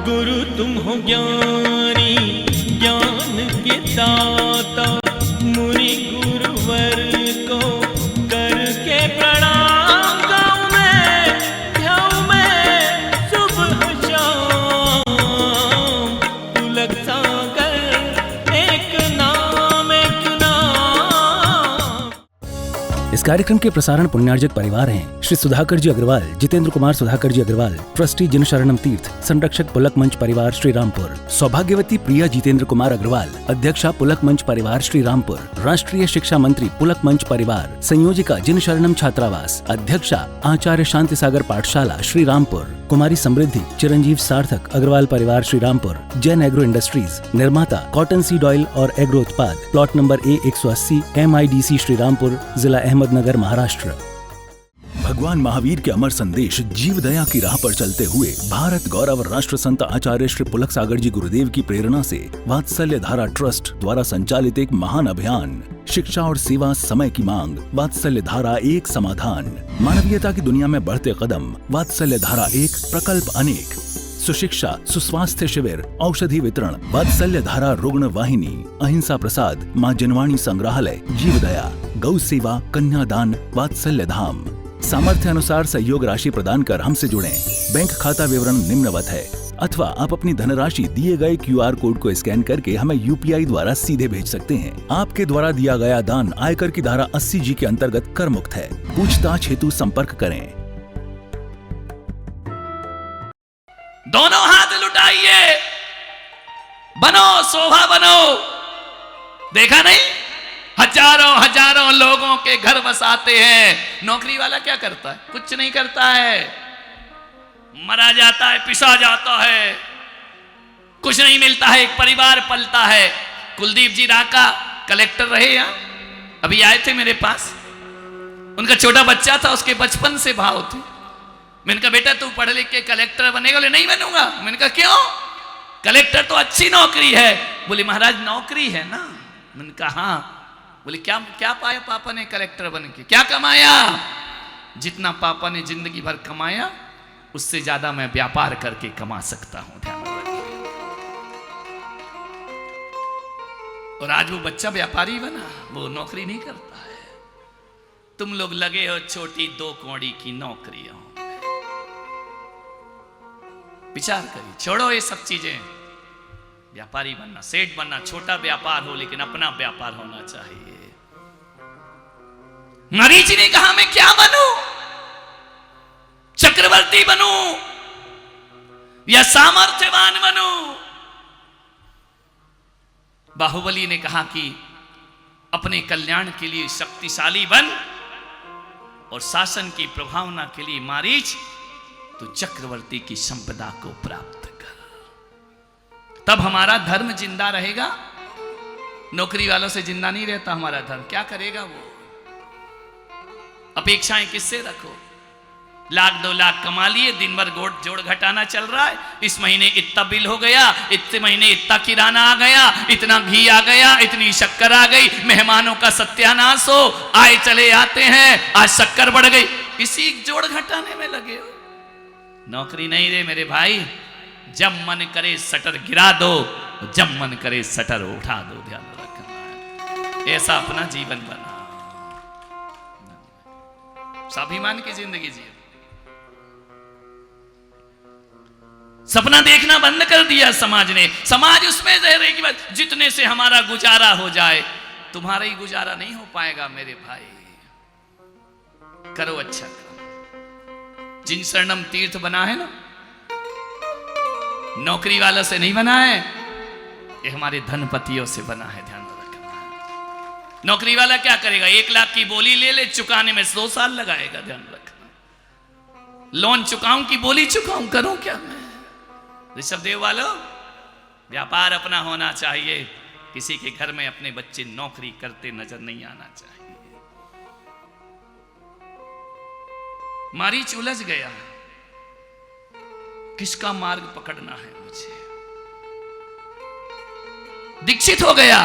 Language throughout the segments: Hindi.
गुरु तुम हो ज्ञानी ज्ञान के दाता, मुनि गुरुवर को करके प्रणाम गाऊं मैं, ध्याऊं मैं सुबह शाम। पुलक सागर एक नाम एक नाम। इस कार्यक्रम के प्रसारण पुण्यार्जक परिवार हैं श्री सुधाकर जी अग्रवाल, जितेंद्र कुमार सुधाकर जी अग्रवाल, ट्रस्टी जिन शरणम तीर्थ, संरक्षक पुलक मंच परिवार श्री रामपुर, सौभाग्यवती प्रिया जितेंद्र कुमार अग्रवाल, अध्यक्षा पुलक मंच परिवार श्री रामपुर, राष्ट्रीय शिक्षा मंत्री पुलक मंच परिवार, संयोजिका जिन शरणम छात्रावास, अध्यक्षा आचार्य शांति सागर पाठशाला श्री रामपुर, कुमारी समृद्धि चिरंजीव सार्थक अग्रवाल परिवार श्री रामपुर, जैन एग्रो इंडस्ट्रीज, निर्माता कॉटन सीड ऑयल और एग्रो उत्पाद, plot number A180 MIDC Shri Rampur, जिला अहमदनगर, महाराष्ट्र। भगवान महावीर के अमर संदेश जीव दया की राह पर चलते हुए भारत गौरव राष्ट्र संत आचार्य श्री पुलक सागर जी गुरुदेव की प्रेरणा से वात्सल्य धारा ट्रस्ट द्वारा संचालित एक महान अभियान, शिक्षा और सेवा समय की मांग, वात्सल्य धारा एक समाधान, मानवीयता की दुनिया में बढ़ते कदम, वात्सल्य धारा एक प्रकल्प अनेक, सुशिक्षा, सुस्वास्थ्य शिविर, औषधि वितरण, वात्सल्य धारा रुग्ण वाहिनी, अहिंसा प्रसाद, माँ जनवाणी संग्रहालय, जीव दया, गौ सेवा, कन्यादान, वात्सल्य धाम। सामर्थ्य अनुसार सहयोग राशि प्रदान कर हमसे जुड़ें। बैंक खाता विवरण निम्नवत है, अथवा आप अपनी धनराशि दिए गए QR कोड को स्कैन करके हमें UPI द्वारा सीधे भेज सकते हैं। आपके द्वारा दिया गया दान आयकर की धारा 80G के अंतर्गत कर मुक्त है। पूछताछ हेतु संपर्क करें। दोनों हाथ लुटाइए, बनो शोभा बनो। देखा नहीं, हजारों हजारों लोगों के घर बसाते हैं। नौकरी वाला क्या करता है? कुछ नहीं करता है, मरा जाता है, पिसा जाता है, कुछ नहीं मिलता है, एक परिवार पलता है। कुलदीप जी राका कलेक्टर रहे यहाँ, अभी आए थे मेरे पास। उनका छोटा बच्चा था, उसके बचपन से भाव थे। मैंने कहा बेटा तू पढ़ लिख के कलेक्टर बनेगा? बोले नहीं बनूंगा। मैंने कहा क्यों? कलेक्टर तो अच्छी नौकरी है। बोले महाराज नौकरी है ना। मैंने कहा हाँ। बोले क्या क्या पाया पापा ने कलेक्टर बन के? क्या कमाया? जितना पापा ने जिंदगी भर कमाया उससे ज्यादा मैं व्यापार करके कमा सकता हूं। ध्यान रखिए। और आज वो बच्चा व्यापारी बना, वो नौकरी नहीं करता है। तुम लोग लगे हो छोटी 2 कौड़ी की नौकरियों। विचार करिए, छोड़ो ये सब चीजें। व्यापारी बनना, सेठ बनना, छोटा व्यापार हो लेकिन अपना व्यापार होना चाहिए। मरीचि ने कहा मैं क्या बनूं? चक्रवर्ती बनूं या सामर्थ्यवान बनूं? बाहुबली ने कहा कि अपने कल्याण के लिए शक्तिशाली बन और शासन की प्रभावना के लिए मारीच तो चक्रवर्ती की संपदा को प्राप्त कर, तब हमारा धर्म जिंदा रहेगा। नौकरी वालों से जिंदा नहीं रहता हमारा धर्म। क्या करेगा वो? अपेक्षाएं किससे रखो? 1,00,000 2 लाख कमा लिए, दिन भर जोड़ घटाना चल रहा है। इस महीने इतना बिल हो गया, इतने महीने इतना किराना आ गया, इतना घी आ गया, इतनी शक्कर आ गई, मेहमानों का सत्यानाश हो, आए चले आते हैं, आज शक्कर बढ़ गई। इसी जोड़ घटाने में लगे हो। नौकरी नहीं रे मेरे भाई। जब मन करे शटर गिरा दो, जब मन करे शटर उठा दो। ध्यान रखना, ऐसा अपना जीवन बना, स्वाभिमान की जिंदगी जिए। सपना देखना बंद कर दिया समाज ने। समाज उसमें रह रही कि बस जितने से हमारा गुजारा हो जाए। तुम्हारा ही गुजारा नहीं हो पाएगा मेरे भाई। करो अच्छा काम। जिन शरणम तीर्थ बना है ना, नौकरी वालों से नहीं बना है, ये हमारे धनपतियों से बना है। ध्यान रखना। नौकरी वाला क्या करेगा? 1 लाख की बोली ले ले, चुकाने में 100 साल लगाएगा। ध्यान रखना। लोन चुकाऊं कि बोली चुकाऊं, करूं क्या मैं? ऋषभदेव वालों, व्यापार अपना होना चाहिए। किसी के घर में अपने बच्चे नौकरी करते नजर नहीं आना चाहिए। मारीच उलझ गया, किसका मार्ग पकड़ना है मुझे। दीक्षित हो गया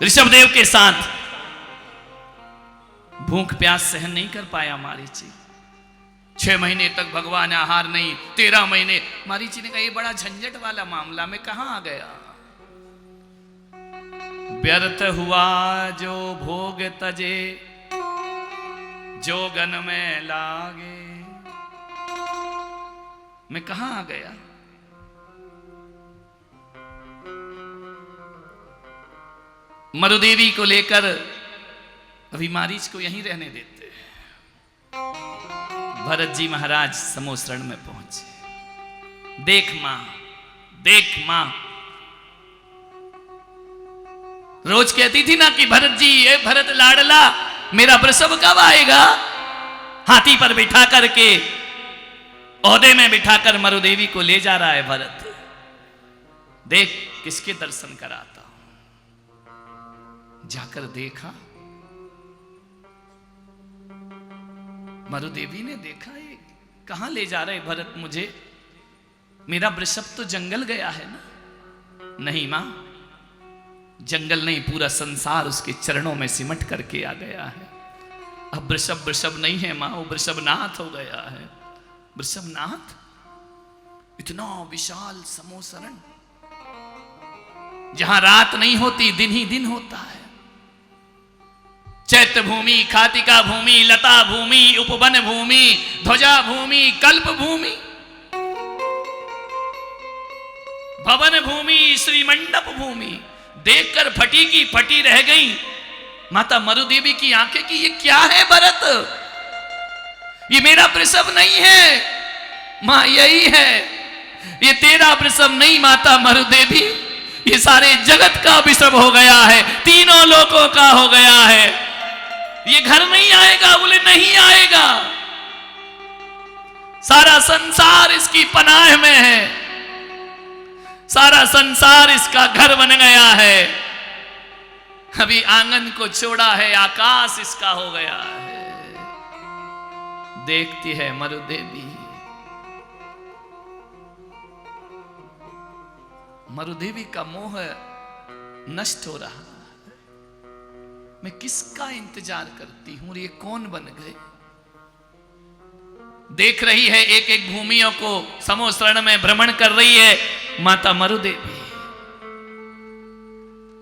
ऋषभदेव के साथ। भूख प्यास सहन नहीं कर पाया मारीच। 6 महीने तक भगवान आहार नहीं, 13 महीने। मारीची ने कहा ये बड़ा झंझट वाला मामला, मैं कहां आ गया। व्यर्थ हुआ जो भोग तजे, जोगन में लागे। मैं कहां आ गया। मरुदेवी को लेकर अभी मारीच को यहीं रहने देते हैं। भरत जी महाराज समोसरण में पहुंचे। देख मां, देख मां। रोज कहती थी ना कि भरत जी, ये भरत लाडला, मेरा प्रसव कब आएगा। हाथी पर बिठा करके, औहदे में बिठाकर मरुदेवी को ले जा रहा है भरत। देख किसके दर्शन कराता हूं। जाकर देखा, मरुदेवी ने देखा ये कहां ले जा रहे भरत मुझे, मेरा वृषभ तो जंगल गया है ना। नहीं मां, जंगल नहीं, पूरा संसार उसके चरणों में सिमट करके आ गया है। अब वृषभ वृषभ नहीं है मां, वो वृषभनाथ हो गया है। वृषभनाथ, इतना विशाल समोसरण, जहां रात नहीं होती दिन ही दिन होता है। चैत्य भूमि, खातिका भूमि, लता भूमि, उपवन भूमि, ध्वजा भूमि, कल्प भूमि, भवन भूमि, श्रीमंडप भूमि। देखकर फटी की फटी रह गई माता मरुदेवी की आंखें कि ये क्या है भरत, ये मेरा वृषभ नहीं है मां, यही है, ये तेरा वृषभ नहीं माता मरुदेवी, ये सारे जगत का वृषभ हो गया है, तीनों लोकों का हो गया है। ये घर नहीं आएगा। बोले नहीं आएगा, सारा संसार इसकी पनाह में है, सारा संसार इसका घर बन गया है। अभी आंगन को छोड़ा है, आकाश इसका हो गया है। देखती है मरुदेवी, मरुदेवी का मोह नष्ट हो रहा है। मैं किसका इंतजार करती हूं, ये कौन बन गए। देख रही है एक एक भूमियों को, समोसरण में भ्रमण कर रही है माता मरुदेवी।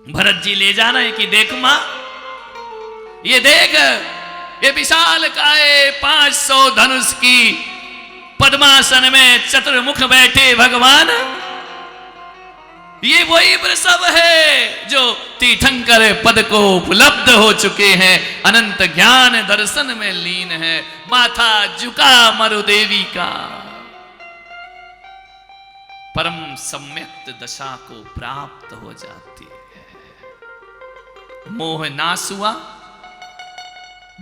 भरत जी ले जा रहे हैं कि देख मां, ये देख, ये विशाल काय 500 धनुष की पद्मासन में चतुर्मुख बैठे भगवान, ये वही वृषभ है जो तीर्थंकर पद को उपलब्ध हो चुके हैं, अनंत ज्ञान दर्शन में लीन है। माथा झुका मरुदेवी का, परम सम्यक्त दशा को प्राप्त हो जाती है। मोह नाश हुआ,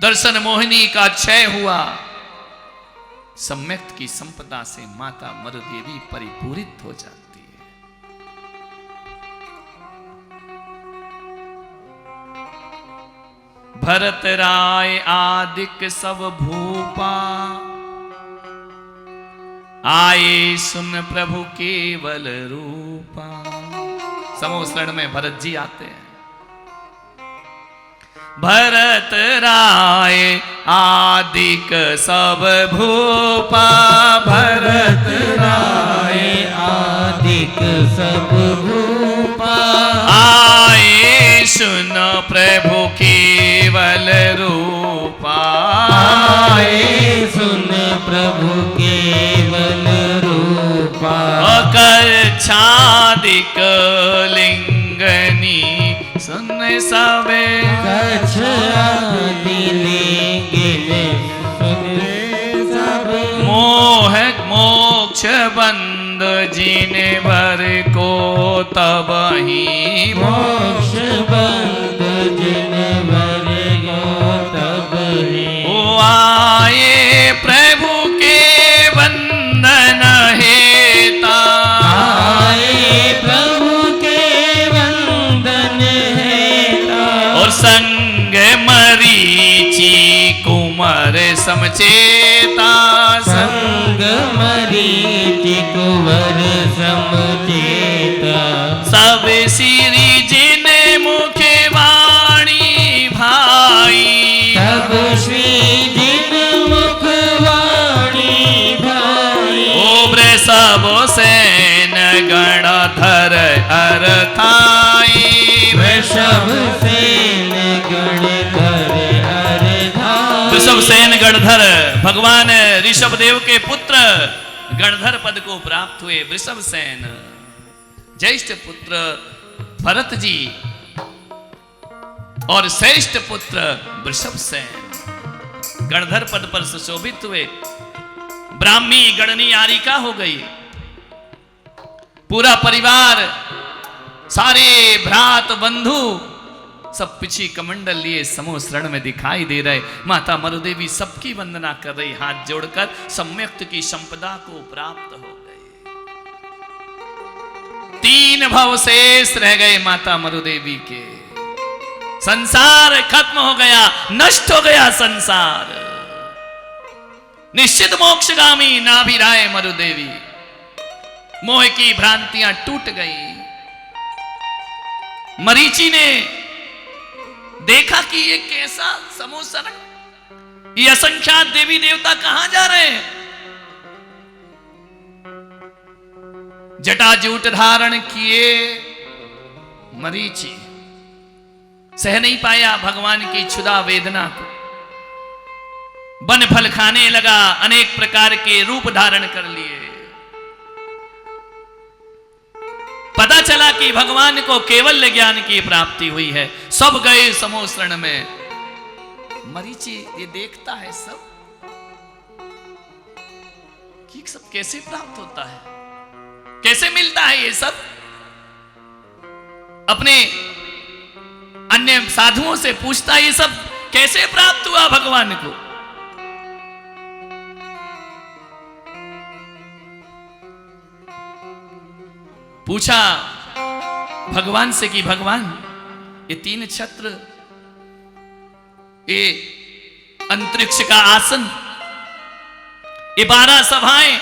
दर्शन मोहिनी का क्षय हुआ, सम्यक्त की संपदा से माता मरुदेवी परिपूरित हो जाती है। भरत राय आदिक सब भूपा, आए सुन प्रभु केवल रूपा। समोसरण में भरत जी आते हैं। भरत राय आदिक सब भूपा, भरत राय आदिक सब भूपा, आए सुन प्रभु केवल रूपा, आए सुन प्रभु केवल रूपा। कर छादिक लिंगनी सुन सबे, कछ आदि लिंगिनी सुन सबे। मोह मोक्ष बंद जिने भर को तब ही मोक्ष बंद जिन भर गो तब ही। ओ आए प्रभु के वंदन हेता, आए प्रभु के वंदन हेता। और संग मरीचि कुमार समचेता, संग मरीचि कुंवर समचेता। सब श्री जिन मुख वाणी भाई, तब श्री जिन मुख वाणी वृषभ सेन गणधर अरथाई वृषभ सेन गणधर अरथाई। वृषभ सेन गणधर भगवान ऋषभ देव के पुत्र गणधर पद को प्राप्त हुए। वृषभ सेन ज्येष्ठ पुत्र भरत जी और श्रेष्ठ पुत्र वृषभ सेन गणधर पद पर सुशोभित हुए। ब्राह्मी गणनी आरिका हो गई। पूरा परिवार, सारे भ्रात बंधु सब पिछी कमंडल लिए समूह शरण में दिखाई दे रहे। माता मरुदेवी सबकी वंदना कर रही, हाथ जोड़कर सम्यक्त की संपदा को प्राप्त हो गए। 3 भव शेष रह गए माता मरुदेवी के। संसार खत्म हो गया, नष्ट हो गया संसार। निश्चित मोक्षगामी नाभिराय मरुदेवी। मोह की भ्रांतियां टूट गई। मरीचि ने देखा कि ये कैसा समूह शरण, ये असंख्यात देवी देवता कहां जा रहे हैं। जटाजूट धारण किए मरीचि सह नहीं पाया भगवान की क्षुधा वेदना को। वन फल खाने लगा, अनेक प्रकार के रूप धारण कर लिए। पता चला कि भगवान को केवल ज्ञान की प्राप्ति हुई है। सब गए समूह शरण में। मरीचि ये देखता है सब कि सब कैसे प्राप्त होता है, कैसे मिलता है ये सब। अपने अन्य साधुओं से पूछता ये सब कैसे प्राप्त हुआ भगवान को। पूछा भगवान से कि भगवान ये 3 छत्र, ये अंतरिक्ष का आसन, ये 12 सभाएं,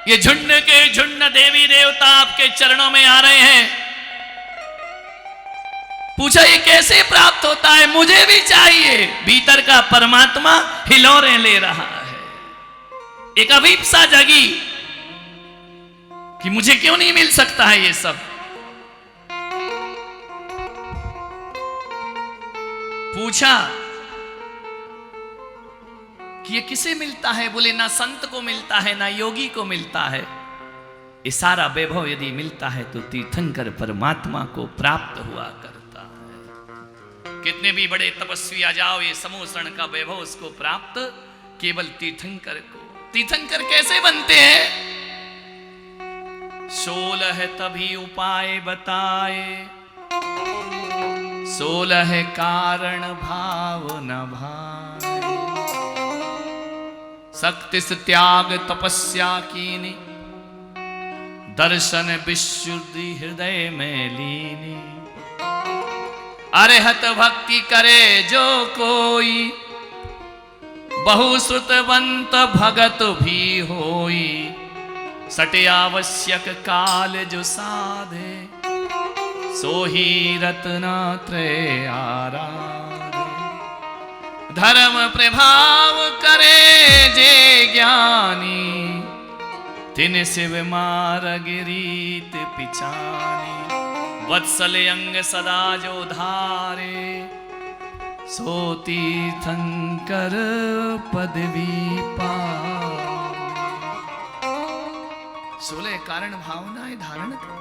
ये झुंड के झुंड देवी देवता आपके चरणों में आ रहे हैं। पूछा ये कैसे प्राप्त होता है, मुझे भी चाहिए। भीतर का परमात्मा हिलोरे ले रहा है। एक अभिप्सा जगी कि मुझे क्यों नहीं मिल सकता है ये सब। पूछा कि ये किसे मिलता है। बोले ना संत को मिलता है, ना योगी को मिलता है। ये सारा वैभव यदि मिलता है तो तीर्थंकर परमात्मा को प्राप्त हुआ करता है। कितने भी बड़े तपस्वी आ जाओ, ये समूह शरण का वैभव उसको प्राप्त केवल तीर्थंकर को। तीर्थंकर कैसे बनते हैं? 16 तभी उपाय बताए, 16 कारण भाव न भाए। शक्ति से त्याग तपस्या कीनी, दर्शन विशुद्धि हृदय में लीनी। अरहत भक्ति करे जो कोई, बहुश्रुतवंत भगत भी होई। सटे आवश्यक काल जो साधे, सोही रत्नात्रय आराधे। धर्म प्रभाव करे जे ज्ञानी, तिन शिव मार्ग रीत पिछानी। वत्सल अंग सदा जो धारे, सो तीर्थंकर पदवी पाए। 16 कारण भावनाएं धारण करो।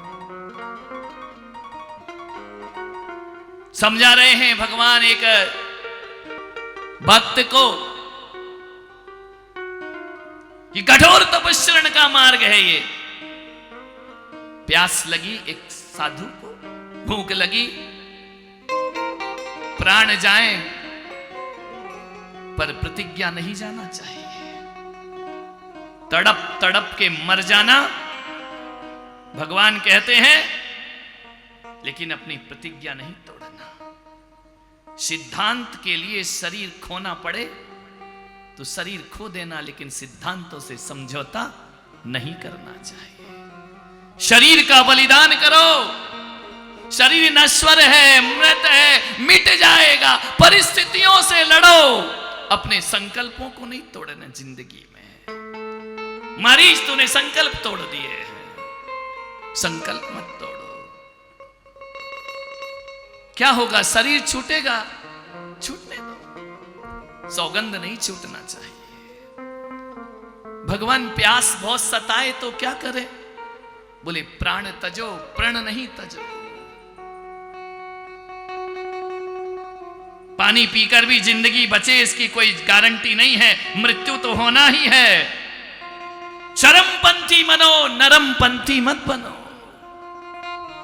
समझा रहे हैं भगवान एक भक्त को कि कठोर तपस्या का मार्ग है ये। प्यास लगी एक साधु को, भूख लगी, प्राण जाए पर प्रतिज्ञा नहीं जाना चाहिए। तड़प तड़प के मर जाना भगवान कहते हैं, लेकिन अपनी प्रतिज्ञा नहीं तोड़ना। सिद्धांत के लिए शरीर खोना पड़े तो शरीर खो देना, लेकिन सिद्धांतों से समझौता नहीं करना चाहिए। शरीर का बलिदान करो। शरीर नश्वर है, मृत है, मिट जाएगा। परिस्थितियों से लड़ो, अपने संकल्पों को नहीं तोड़ना जिंदगी में। मरीज तूने संकल्प तोड़ दिए हैं, संकल्प मत तोड़ो। क्या होगा? शरीर छूटेगा, छूटने दो, सौगंध नहीं छूटना चाहिए। भगवान प्यास बहुत सताए तो क्या करे? बोले प्राण तजो, प्रण नहीं तजो। पानी पीकर भी जिंदगी बचे इसकी कोई गारंटी नहीं है, मृत्यु तो होना ही है। चरमपंथी बनो, नरमपंथी मत बनो।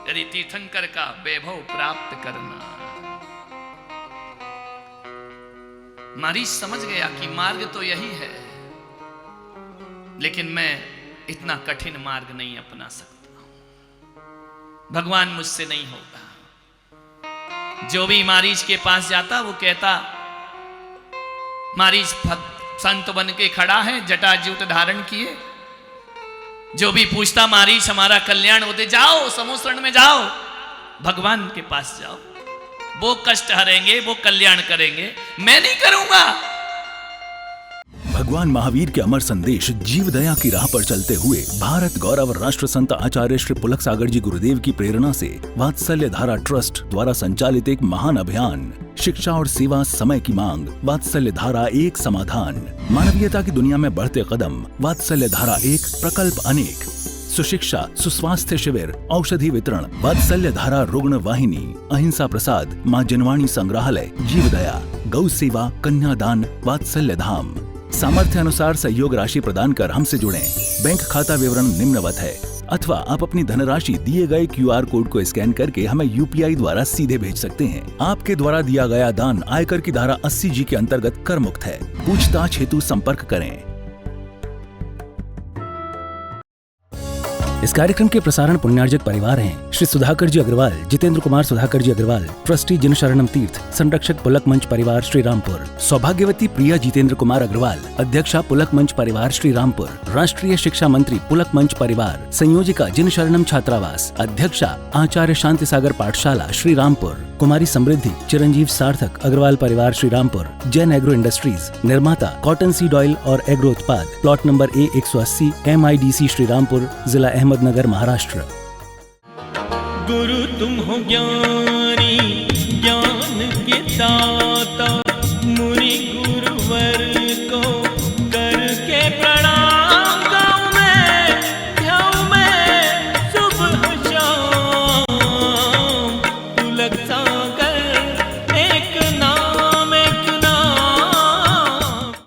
यदि तीर्थंकर का वैभव प्राप्त करना। मरीज समझ गया कि मार्ग तो यही है, लेकिन मैं इतना कठिन मार्ग नहीं अपना सकता। भगवान मुझसे नहीं होगा। जो भी मारीच के पास जाता वो कहता, मारीच संत बन के खड़ा है, जटाजूट धारण किए। जो भी पूछता मारीच हमारा कल्याण होते, जाओ समोसरण में जाओ, भगवान के पास जाओ, वो कष्ट हरेंगे, वो कल्याण करेंगे, मैं नहीं करूंगा। भगवान महावीर के अमर संदेश जीव दया की राह पर चलते हुए भारत गौरव राष्ट्र संत आचार्य श्री पुलक सागर जी गुरुदेव की प्रेरणा से वात्सल्य धारा ट्रस्ट द्वारा संचालित एक महान अभियान, शिक्षा और सेवा समय की मांग, वात्सल्य धारा एक समाधान। मानवीयता की दुनिया में बढ़ते कदम, वात्सल्य धारा एक प्रकल्प अनेक। सुशिक्षा, सुस्वास्थ्य शिविर, औषधि वितरण, वात्सल्य धारा रुग्ण वाहिनी, अहिंसा प्रसाद, माँ जनवाणी संग्रहालय, जीव दया, गौ सेवा, कन्यादान, वात्सल्य धाम। सामर्थ्य अनुसार सहयोग राशि प्रदान कर हमसे जुड़ें। बैंक खाता विवरण निम्नवत है, अथवा आप अपनी धनराशि दिए गए QR कोड को स्कैन करके हमें UPI द्वारा सीधे भेज सकते हैं। आपके द्वारा दिया गया दान आयकर की धारा 80G के अंतर्गत कर मुक्त है। पूछताछ हेतु संपर्क करें। इस कार्यक्रम के प्रसारण पुण्यार्जक परिवार हैं श्री सुधाकर जी अग्रवाल, जितेंद्र कुमार सुधाकर जी अग्रवाल, ट्रस्टी जनशरणम तीर्थ, संरक्षक पुलक मंच परिवार श्री रामपुर, सौभाग्यवती प्रिया जितेंद्र कुमार अग्रवाल, अध्यक्षा पुलक मंच परिवार श्री रामपुर, राष्ट्रीय शिक्षा मंत्री पुलक मंच परिवार, संयोजिका जनशरणम छात्रावास, अध्यक्षा आचार्य शांति सागर पाठशाला श्री रामपुर, कुमारी समृद्धि चिरंजीव सार्थक अग्रवाल परिवार श्री रामपुर, जैन एग्रो इंडस्ट्रीज, निर्माता कॉटन सीड ऑयल और एग्रो उत्पाद, plot number A180, MIDC Shri Rampur, जिला अहमदनगर, महाराष्ट्र। गुरु तुम हो ज्ञानी, ज्ञान के दाता, मुनि गुरुवर